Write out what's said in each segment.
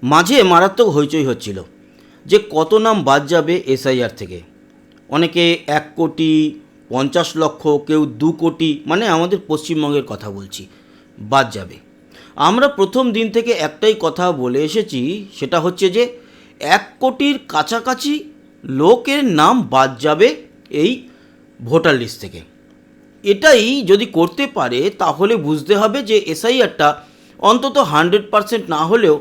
মাঝে মারাত্মক হইচই হচ্ছিল যে কত নাম বাদ যাবে এসআইআর থেকে। অনেকে 1,50,00,000, কেউ 2 কোটি, মানে আমাদের পশ্চিমবঙ্গের কথা বলছি, বাদ যাবে। আমরা প্রথম দিন থেকে একটাই কথা বলে এসেছি, সেটা হচ্ছে যে 1 কোটির কাছাকাছি লোকের নাম বাদ যাবে এই ভোটার লিস্ট থেকে। এটাই যদি করতে পারে তাহলে বুঝতে হবে যে এসআইআরটা অন্তত 100% না হলেও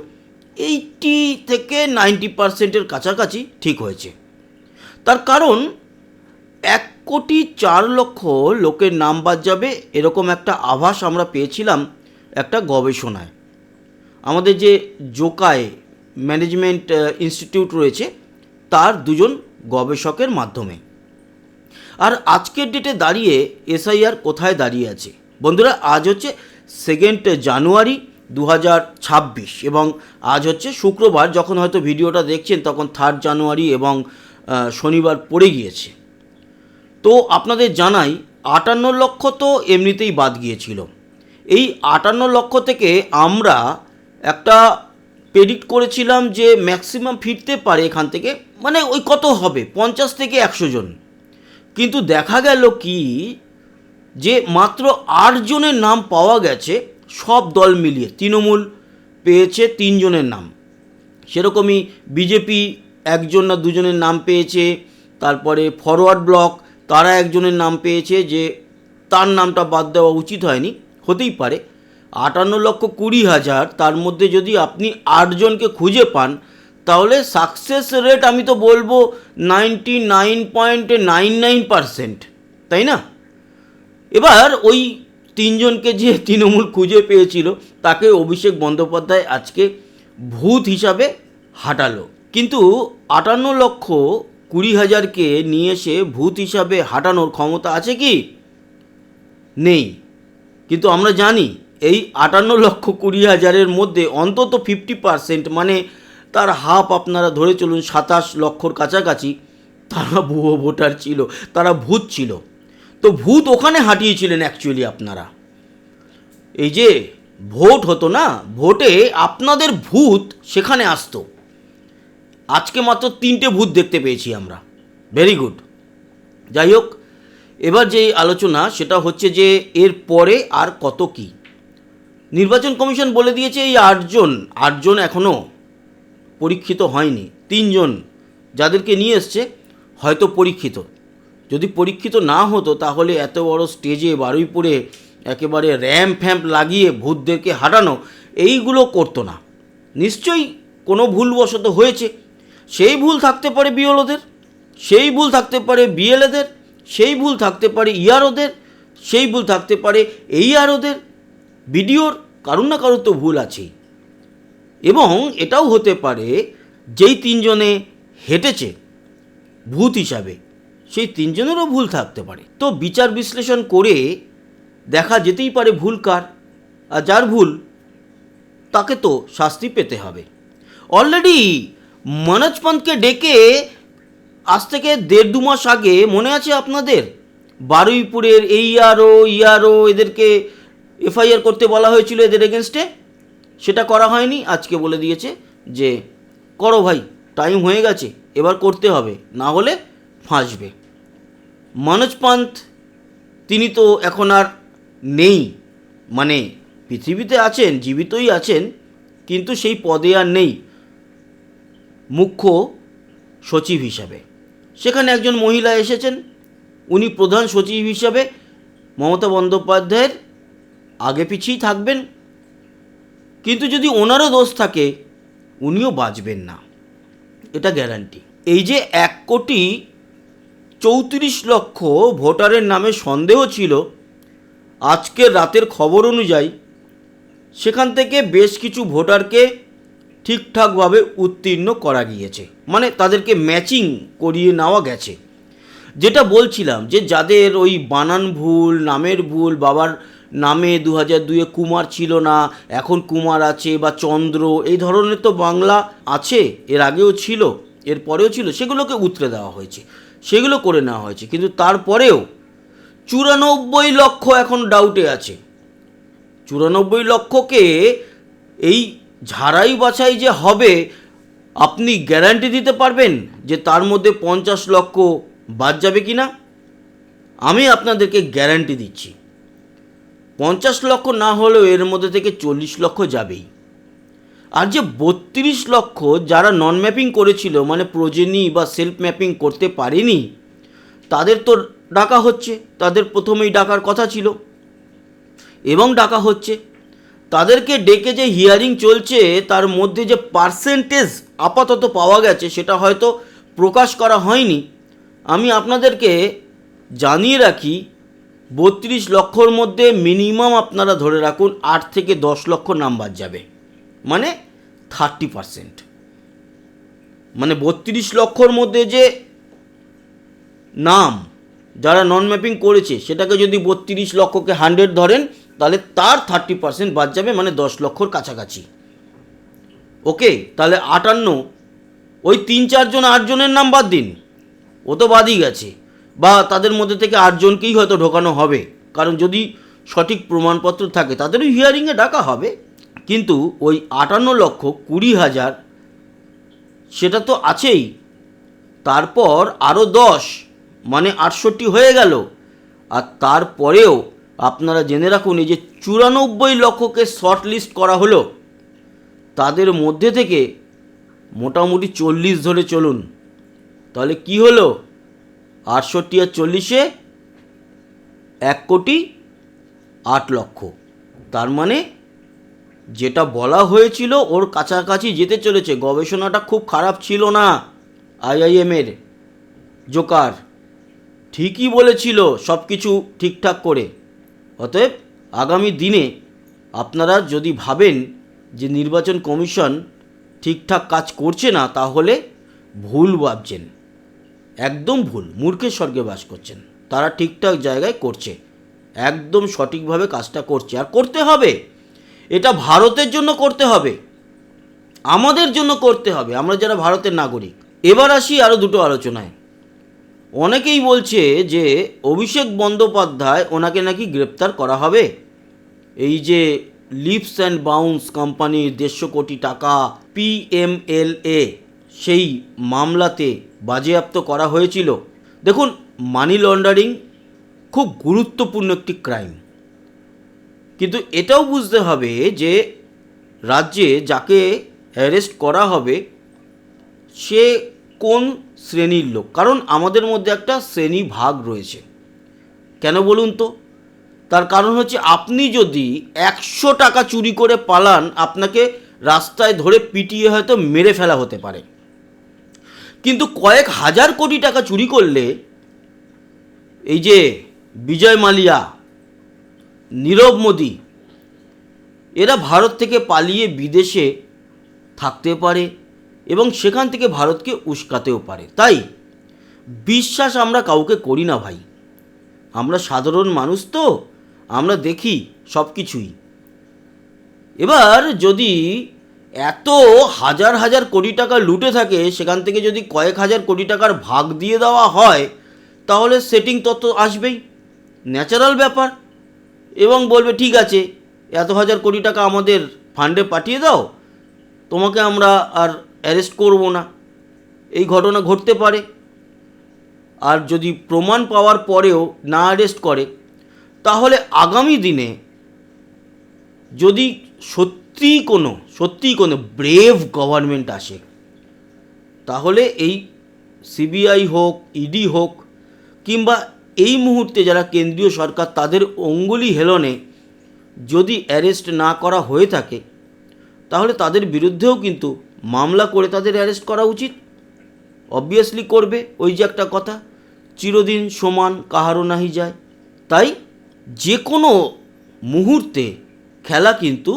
80 থেকে 90%-এর কাছাকাছি ঠিক হয়েছে। তার কারণ 1,04,00,000 লোকের নাম বাদ যাবে এরকম একটা আভাস আমরা পেয়েছিলাম একটা গবেষণায়। আমাদের যে জোকায় ম্যানেজমেন্ট ইনস্টিটিউট রয়েছে তার দুজন গবেষকের মাধ্যমে। আর আজকের ডেটে দাঁড়িয়ে এসআইআর কোথায় দাঁড়িয়ে আছে বন্ধুরা? আজ হচ্ছে 2 জানুয়ারি 2026 এবং আজ হচ্ছে শুক্রবার। যখন হয়তো ভিডিওটা দেখছেন তখন 3 জানুয়ারি এবং শনিবার পড়ে গিয়েছে। তো আপনাদের জানাই 58 লক্ষ তো এমনিতেই বাদ গিয়েছিল। এই 58 লক্ষ থেকে আমরা একটা প্রেডিক্ট করেছিলাম যে ম্যাক্সিমাম ফিরতে পারে এখান থেকে, মানে ওই কত হবে 50 থেকে 100 জন। কিন্তু দেখা গেল কি যে মাত্র 8 জনের নাম পাওয়া গেছে সব দল মিলিয়ে। তৃণমূল পেয়েছে 3 জনের নাম, সেরকমই বিজেপি 1 জন না 2 জনের নাম পেয়েছে। তারপরে ফরওয়ার্ড ব্লক তারা 1 জনের নাম পেয়েছে, যে তার নামটা বাদ দেওয়া উচিত হয়নি, হতেই পারে। 58,20,000 তার মধ্যে যদি আপনি 8 জনকে খুঁজে পান তাহলে সাকসেস রেট আমি তো বলবো 99.99%, তাই না? এবার ওই 3 জনকে যে তৃণমূল খুঁজে পেয়েছিল তাকে অভিষেক বন্দ্যোপাধ্যায় আজকে ভূত হিসাবে হাঁটালো। কিন্তু 58,20,000-কে নিয়ে এসে ভূত হিসাবে হাঁটানোর ক্ষমতা আছে কি? নেই। কিন্তু আমরা জানি এই 58,20,000-এর মধ্যে অন্তত 50%, মানে তার হাফ আপনারা ধরে চলুন 27 লক্ষর কাছাকাছি, তারা ভুয়ো ভোটার ছিল, তারা ভূত ছিল। তো ভূত ওখানে হাঁটিয়েছিলেন অ্যাকচুয়ালি আপনারা। এই যে ভোট হতো না, ভোটে আপনাদের ভূত সেখানে আসতো। আজকে মাত্র 3টে ভূত দেখতে পেয়েছি আমরা। Very good. যাই হোক, এবার যে আলোচনা সেটা হচ্ছে যে এর পরে আর কত কি। নির্বাচন কমিশন বলে দিয়েছে এই 8 জন এখনও পরীক্ষিত হয়নি। 3 জন যাদেরকে নিয়ে এসছে হয়তো পরীক্ষিত। যদি পরীক্ষিত না হতো তাহলে এত বড় স্টেজে বারুইপুরে একেবারে র্যাম্প ফ্যাম্প লাগিয়ে ভূতদেরকে হাঁটানো এইগুলো করতো না। নিশ্চয়ই কোনো ভুলবশত হয়েছে। সেই ভুল থাকতে পারে বিএলওদের, সেই ভুল থাকতে পারে বিএলএদের, সেই ভুল থাকতে পারে ইআরওদের, সেই ভুল থাকতে পারে এইআরওদের, বিডিওর, কারুর না কারুর তো ভুল আছেই। এবং এটাও হতে পারে যেই 3 জনে হেঁটেছে ভূত হিসাবে সেই 3 জনেরও ভুল থাকতে পারে। তো বিচার বিশ্লেষণ করে দেখা যেতেই পারে ভুল কার, আর যার ভুল তাকে তো শাস্তি পেতে হবে। অলরেডি মনোজ পন্তকে ডেকে আজ থেকে 1.5-2 মাস আগে মনে আছে আপনাদের, বারুইপুরের ইআরও এদেরকে এফআইআর করতে বলা হয়েছিল এদের এগেনস্টে, সেটা করা হয়নি। আজকে বলে দিয়েছে যে করো ভাই, টাইম হয়ে গেছে, এবার করতে হবে, না হলে ফাঁসবে। মনোজ পন্ত তিনি তো এখন আর নেই, মানে পৃথিবীতে আছেন, জীবিতই আছেন, কিন্তু সেই পদে আর নেই মুখ্য সচিব হিসাবে। সেখানে একজন মহিলা এসেছেন, উনি প্রধান সচিব হিসাবে মমতা বন্দ্যোপাধ্যায়ের আগে পিছিয়েই থাকবেন। কিন্তু যদি ওনারও দোষ থাকে উনিও বাঁচবেন না, এটা গ্যারান্টি। এই যে 1,34,00,000 ভোটারের নামে সন্দেহ ছিল, আজকের রাতের খবর অনুযায়ী সেখান থেকে বেশ কিছু ভোটারকে ঠিকঠাকভাবে উত্তীর্ণ করা গিয়েছে, মানে তাদেরকে ম্যাচিং করিয়ে নেওয়া গেছে। যেটা বলছিলাম যে যাদের ওই বানান ভুল, নামের ভুল, বাবার নামে 2002-এ কুমার ছিল না, এখন কুমার আছে, বা চন্দ্র, এই ধরনের তো বাংলা আছে, এর আগেও ছিল, এর পরেও ছিল, সেগুলোকে উতরে দেওয়া হয়েছে, সেগুলো করে নেওয়া হয়েছে। কিন্তু তারপরেও 94 লক্ষ এখন ডাউটে আছে। 94 লক্ষকে এই ঝাড়াই বাছাই যে হবে আপনি গ্যারান্টি দিতে পারবেন যে তার মধ্যে 50 লক্ষ বাদ যাবে কি না? আমি আপনাদেরকে গ্যারান্টি দিচ্ছি 50 লক্ষ না হলেও এর মধ্যে থেকে 40 লক্ষ যাবেই। আর যে 32 লক্ষ যারা নন ম্যাপিং করেছিল, মানে প্রোজেনি বা সেলফ ম্যাপিং করতে পারেনি, তাদের তো ডাকা হচ্ছে, তাদের প্রথমেই ডাকার কথা ছিল এবং ডাকা হচ্ছে। তাদেরকে ডেকে যে হিয়ারিং চলছে তার মধ্যে যে পার্সেন্টেজ আপাতত পাওয়া গেছে সেটা হয়তো প্রকাশ করা হয়নি। আমি আপনাদেরকে জানিয়ে রাখি 32 লক্ষর মধ্যে মিনিমাম আপনারা ধরে রাখুন 8 থেকে 10 লক্ষ নাম্বার যাবে, মানে 30%। মানে 32 লক্ষর মধ্যে যে নাম যারা নন ম্যাপিং করেছে সেটাকে যদি 32 লক্ষকে 100 ধরেন তাহলে তার 30% বাদ যাবে, মানে 10 লক্ষর কাছাকাছি। ওকে, তাহলে 58, ওই 3-4 জন 8 জনের নাম বাদ দিন, ও তো বাদই গেছে, বা তাদের মধ্যে থেকে 8 জনকেই হয়তো ঢোকানো হবে, কারণ যদি সঠিক প্রমাণপত্র থাকে তাদেরও হিয়ারিংয়ে ডাকা হবে। কিন্তু ওই 58,20,000 সেটা তো আছেই, তারপর আরও 10 মানে 68 হয়ে গেল। আর তারপরেও আপনারা জেনে রাখুন এই যে 94 লক্ষকে শর্ট লিস্ট করা হলো, তাদের মধ্যে থেকে মোটামুটি 40 ধরে চলুন, তাহলে কি হলো? 68 আর 40-এ 1,08,00,000। তার মানে যেটা বলা হয়েছিল ওর কাছাকাছি যেতে চলেছে। গবেষণাটা খুব খারাপ ছিল না, আইআইএমের জোকার ঠিকই বলেছিল সব কিছু ঠিকঠাক করে। অতএব আগামী দিনে আপনারা যদি ভাবেন যে নির্বাচন কমিশন ঠিকঠাক কাজ করছে না, তাহলে ভুল ভাবছেন, একদম ভুল, মূর্খের স্বর্গে বাস করছেন। তারা ঠিকঠাক জায়গায় করছে, একদম সঠিকভাবে কাজটা করছে, আর করতে হবে। এটা ভারতের জন্য করতে হবে, আমাদের জন্য করতে হবে, আমরা যারা ভারতের নাগরিক। এবার আসি আরও দুটো আলোচনায়। অনেকেই বলছে যে অভিষেক বন্দ্যোপাধ্যায়, ওনাকে নাকি গ্রেপ্তার করা হবে। এই যে লিপস অ্যান্ড বাউন্স কোম্পানির 150 কোটি টাকা PMLA সেই মামলাতে বাজেয়াপ্ত করা হয়েছিল। দেখুন, মানি লন্ডারিং খুব গুরুত্বপূর্ণ একটি ক্রাইম, কিন্তু এটাও বুঝতে হবে যে রাজ্যে যাকে অ্যারেস্ট করা হবে সে কোন শ্রেণীর লোক। কারণ আমাদের মধ্যে একটা শ্রেণী ভাগ রয়েছে। কেন বলুন তো? তার কারণ হচ্ছে আপনি যদি 100 টাকা চুরি করে পালান, আপনাকে রাস্তায় ধরে পিটিয়ে হয়তো মেরে ফেলা হতে পারে। কিন্তু কয়েক হাজার কোটি টাকা চুরি করলে, এই যে বিজয় মালিয়া, নীরব মোদি, এরা ভারত থেকে পালিয়ে বিদেশে থাকতে পারে এবং সেখান থেকে ভারতকে উস্কাতেও পারে। তাই বিশ্বাস আমরা কাউকে করি না ভাই, আমরা সাধারণ মানুষ তো, আমরা দেখি সব কিছুই। এবার যদি এত হাজার হাজার কোটি টাকা লুটে থাকে, সেখান থেকে যদি কয়েক হাজার কোটি টাকার ভাগ দিয়ে দেওয়া হয়, তাহলে সেটিং তত আসবেই, ন্যাচারাল ব্যাপার। এবং বলবে ঠিক আছে, এত হাজার কোটি টাকা আমাদের ফান্ডে পাঠিয়ে দাও, তোমাকে আমরা আর অ্যারেস্ট করব না। এই ঘটনা ঘটতে পারে। আর যদি প্রমাণ পাওয়ার পরেও না অ্যারেস্ট করে, তাহলে আগামী দিনে যদি সত্যিই কোনো ব্রেভ গভর্নমেন্ট আসে, তাহলে এই সিবিআই হোক, ইডি হোক, কিংবা এই মুহূর্তে যারা কেন্দ্রীয় সরকার, তাদের অঙ্গুলি হেলনে যদি অ্যারেস্ট না করা হয়ে থাকে, তাহলে তাদের বিরুদ্ধেও কিন্তু মামলা করে তাদের অ্যারেস্ট করা উচিত। অবভিয়াসলি করবে, ওই যে একটা কথা, চিরদিন সমান কাহারও নাহি যায়। তাই যে কোনো মুহূর্তে খেলা কিন্তু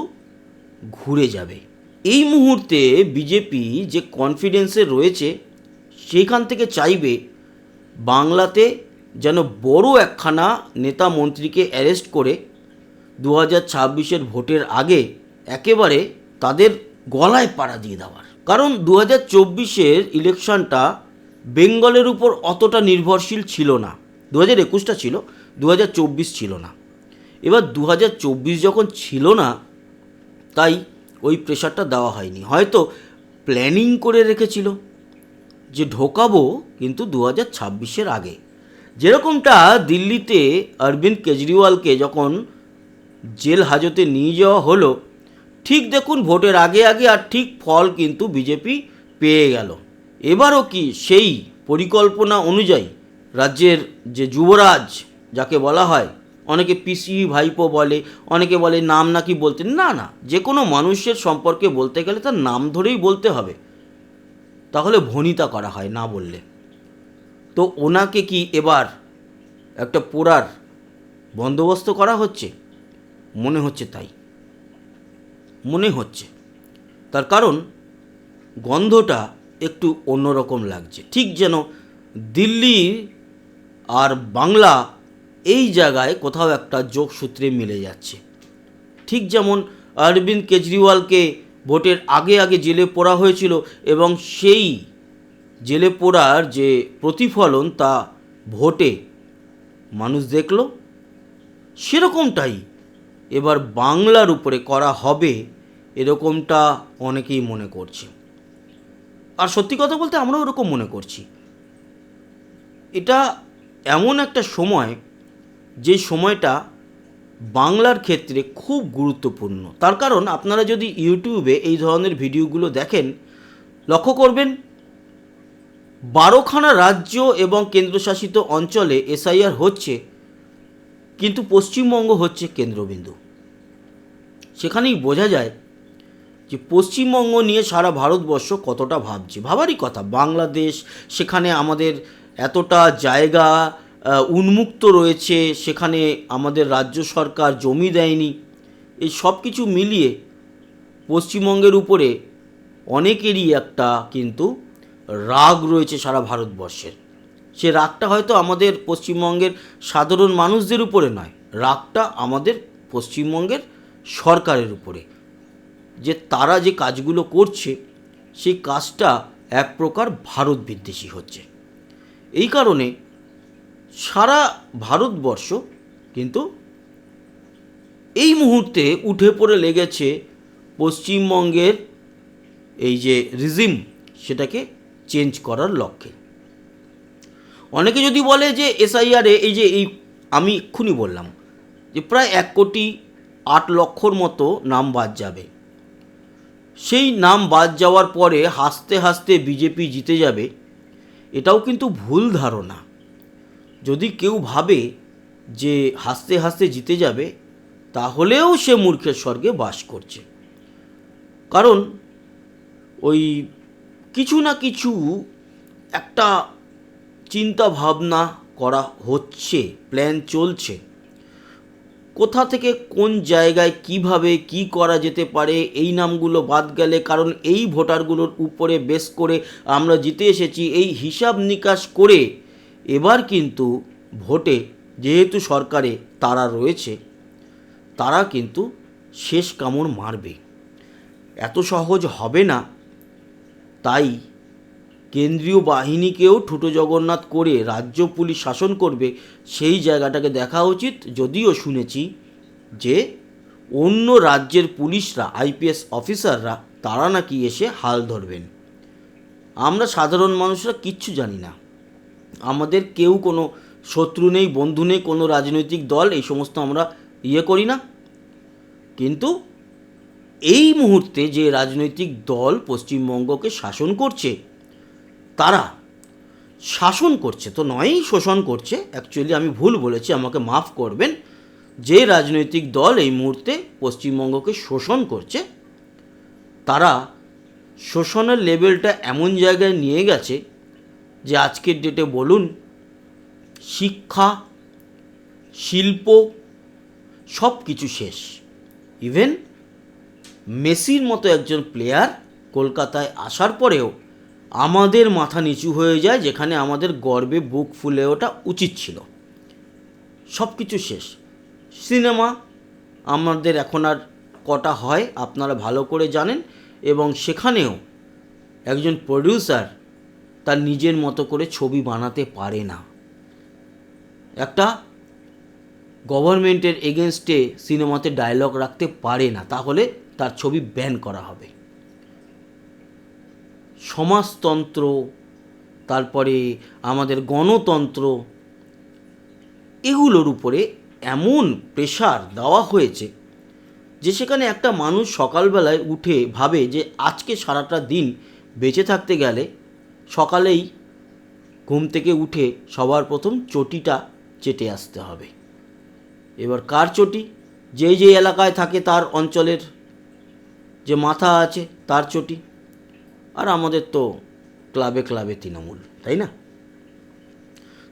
ঘুরে যাবে। এই মুহূর্তে বিজেপি যে কনফিডেন্সে রয়েছে, সেইখান থেকে চাইবে বাংলাতে যেন বড় একখানা নেতা মন্ত্রীকে অ্যারেস্ট করে 2026-এর ভোটের আগে একেবারে তাদের গলায় পাড়া দিয়ে দেওয়ার। কারণ 2024-এর ইলেকশনটা বেঙ্গলের উপর অতটা নির্ভরশীল ছিল না। 2021টা ছিল, 2024 ছিল না। এবার 2024 যখন ছিল না, তাই ওই প্রেশারটা দেওয়া হয়নি, হয়তো প্ল্যানিং করে রেখেছিল যে ঢোকাবো কিন্তু 2026-এর আগে। যেরকমটা দিল্লিতে অরবিন্দ কেজরিওয়ালকে যখন জেল হাজতে নিয়ে যাওয়া হলো, ঠিক দেখুন ভোটের আগে আগে আর ঠিক ফল কিন্তু বিজেপি পেয়ে গেল। এবারও কি সেই পরিকল্পনা অনুযায়ী রাজ্যের যে যুবরাজ যাকে বলা হয়, অনেকে পিসি ভাইপো বলে, অনেকে বলে নাম নাকি বলতে, না না, যে কোনো মানুষের সম্পর্কে বলতে গেলে তার নাম ধরেই বলতে হবে, তাহলে ভনিতা করা হয় না বললে। তো ওনাকে কি এবার একটা পোড়ার বন্দোবস্ত করা হচ্ছে? মনে হচ্ছে তাই, মনে হচ্ছে। তার কারণ গন্ধটা একটু অন্যরকম লাগছে, ঠিক যেন দিল্লি আর বাংলা এই জায়গায় কোথাও একটা যোগসূত্রে মিলে যাচ্ছে। ঠিক যেমন অরবিন্দ কেজরিওয়ালকে ভোটের আগে আগে জেলে পোড়া হয়েছিল এবং সেই জেলে পোড়ার যে প্রতিফলন তা ভোটে মানুষ দেখল, সেরকমটাই এবার বাংলার উপরে করা হবে এরকমটা অনেকেই মনে করছে। আর সত্যি কথা বলতে আমরাও এরকম মনে করছি। এটা এমন একটা সময়, যে সময়টা বাংলার ক্ষেত্রে খুব গুরুত্বপূর্ণ। তার কারণ আপনারা যদি ইউটিউবে এই ধরনের ভিডিওগুলো দেখেন, লক্ষ্য করবেন 12খানা রাজ্য এবং কেন্দ্রশাসিত অঞ্চলে এসআইআর হচ্ছে, কিন্তু পশ্চিমবঙ্গ হচ্ছে কেন্দ্রবিন্দু। সেখানেই বোঝা যায় যে পশ্চিমবঙ্গ নিয়ে সারা ভারতবর্ষ কতটা ভাবছে। ভাবারই কথা, বাংলাদেশ, সেখানে আমাদের এতটা জায়গা উন্মুক্ত রয়েছে, সেখানে আমাদের রাজ্য সরকার জমি দেয়নি। এই সব কিছু মিলিয়ে পশ্চিমবঙ্গের উপরে অনেকেরই একটা কিন্তু রাগ রয়েছে সারা ভারতবর্ষের। সে রাগটা হয়তো আমাদের পশ্চিমবঙ্গের সাধারণ মানুষদের উপরে নয়, রাগটা আমাদের পশ্চিমবঙ্গের সরকারের উপরে, যে তারা যে কাজগুলো করছে সেই কাজটা এক প্রকার ভারত বিদ্বেষী হচ্ছে। এই কারণে সারা ভারতবর্ষ কিন্তু এই মুহূর্তে উঠে পড়ে লেগেছে পশ্চিমবঙ্গের এই যে রিজিম, সেটাকে চেঞ্জ করার লক্ষ্যে। অনেকে যদি বলে যে এসআইআরে এই যে এই আমি এক্ষুনি বললাম যে প্রায় 1,08,00,000 মতো নাম বাদ যাবে, সেই নাম বাদ যাওয়ার পরে হাসতে হাসতে বিজেপি জিতে যাবে, এটাও কিন্তু ভুল ধারণা। যদি কেউ ভাবে যে হাসতে হাসতে জিতে যাবে, তাহলেও সে মূর্খের স্বর্গে বাস করছে। কারণ ওই কিছু না কিছু একটা চিন্তা ভাবনা করা হচ্ছে, প্ল্যান চলছে, কোথা থেকে কোন জায়গায় কিভাবে কি করা যেতে পারে, এই নামগুলো বাদ গেলে, কারণ এই ভোটারগুলোর উপরে বেস করে আমরা জিতে এসেছি, এই হিসাব নিকাশ করে এবার কিন্তু ভোটে যেহেতু সরকারে তারা রয়েছে, তারা কিন্তু শেষ কামড় মারবে। এত সহজ হবে না। তাই কেন্দ্রীয় বাহিনীকেও ঠুটো জগন্নাথ করে রাজ্য পুলিশ শাসন করবে, সেই জায়গাটাকে দেখা উচিত। যদিও শুনেছি যে অন্য রাজ্যের পুলিশরা, আইপিএস অফিসাররা, তারা নাকি এসে হাল ধরবেন। আমরা সাধারণ মানুষরা কিচ্ছু জানি না, আমাদের কেউ কোনো শত্রু নেই, বন্ধু নেই, কোনো রাজনৈতিক দল, এই সমস্ত আমরা করি না। কিন্তু এই মুহূর্তে যে রাজনৈতিক দল পশ্চিমবঙ্গকে শাসন করছে, তারা শাসন করছে তো নয়ই, শোষণ করছে। অ্যাকচুয়ালি আমি ভুল বলেছি, আমাকে মাফ করবেন। যে রাজনৈতিক দল এই মুহূর্তে পশ্চিমবঙ্গকে শোষণ করছে, তারা শোষণের লেভেলটা এমন জায়গায় নিয়ে গেছে যে আজকের ডেটে বলুন, শিক্ষা, শিল্প সব কিছু শেষ। ইভেন মেসির মতো একজন প্লেয়ার কলকাতায় আসার পরেও আমাদের মাথা নিচু হয়ে যায়, যেখানে আমাদের গর্বে বুক ফুলে ওঠা উচিত ছিল। সব কিছু শেষ। সিনেমা আমাদের এখন আর কটা হয় আপনারা ভালো করে জানেন, এবং সেখানেও একজন প্রডিউসার তার নিজের মতো করে ছবি বানাতে পারে না। একটা গভর্নমেন্টের এগেনস্টে সিনেমাতে ডায়লগ রাখতে পারে না, তাহলে তার ছবি ব্যান করা হবে। সমাজতন্ত্র, তারপরে আমাদের গণতন্ত্র, এগুলোর উপরে এমন প্রেশার দেওয়া হয়েছে যে সেখানে একটা মানুষ সকালবেলায় উঠে ভাবে যে আজকে সারাটা দিন বেঁচে থাকতে গেলে সকালেই ঘুম থেকে উঠে সবার প্রথম চটিটা চেটে আসতে হবে। এবার কার চটি? যে এলাকায় থাকে তার অঞ্চলের যে মাথা আছে তার চটি। আর আমাদের তো ক্লাবে ক্লাবে তৃণমূল, তাই না?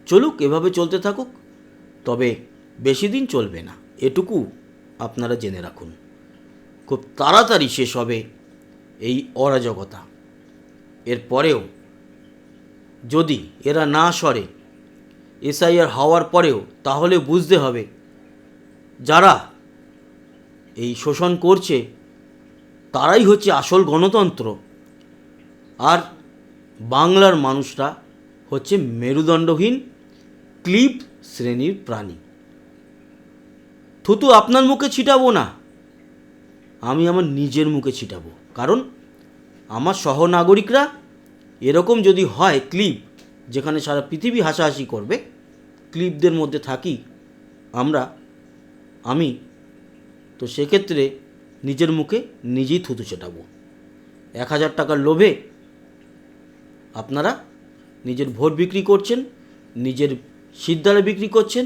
চলুক, এভাবে চলতে থাকুক, তবে বেশি দিন চলবে না, এটুকু আপনারা জেনে রাখুন। খুব তাড়াতাড়ি শেষ হবে এই অরাজকতা। এরপরেও যদি এরা না সরে, এসআইআর হওয়ার পরেও, তাহলে বুঝতে হবে যারা এই শোষণ করছে তারাই হচ্ছে আসল গণতন্ত্র, আর বাংলার মানুষরা হচ্ছে মেরুদণ্ডহীন ক্লিব শ্রেণীর প্রাণী। থুতু আপনার মুখে ছিটাবো না, আমি আমার নিজের মুখে ছিটাবো, কারণ আমার সহনাগরিকরা এরকম যদি হয় ক্লিব, যেখানে সারা পৃথিবী হাসাহাসি করবে, ক্লিবদের মধ্যে থাকি আমি তো সেক্ষেত্রে নিজের মুখে নিজেই থুতু ছেটাবো। 1000 টাকার লোভে আপনারা নিজের ভোট বিক্রি করছেন, নিজের সিদ্ধারে বিক্রি করছেন,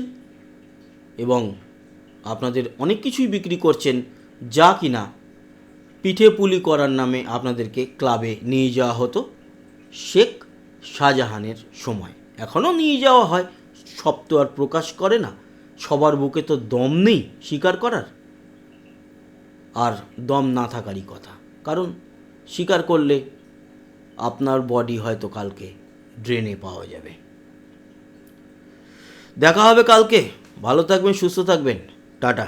এবং আপনাদের অনেক কিছুই বিক্রি করছেন যা কিনা পিঠে পুলি করার নামে আপনাদেরকে ক্লাবে নিয়ে যাওয়া হতো শেখ শাহজাহানের সময়। এখনও নিয়ে যাওয়া হয়, সব তো আর প্রকাশ করে না, সবার বুকে তো দম নেই স্বীকার করার, আর দম না থাকারই কথা, কারণ স্বীকার করলে আপনার বডি হয়তো কালকে ড্রেনে পাওয়া যাবে। দেখা হবে কালকে, ভালো থাকবেন, সুস্থ থাকবেন, টাটা।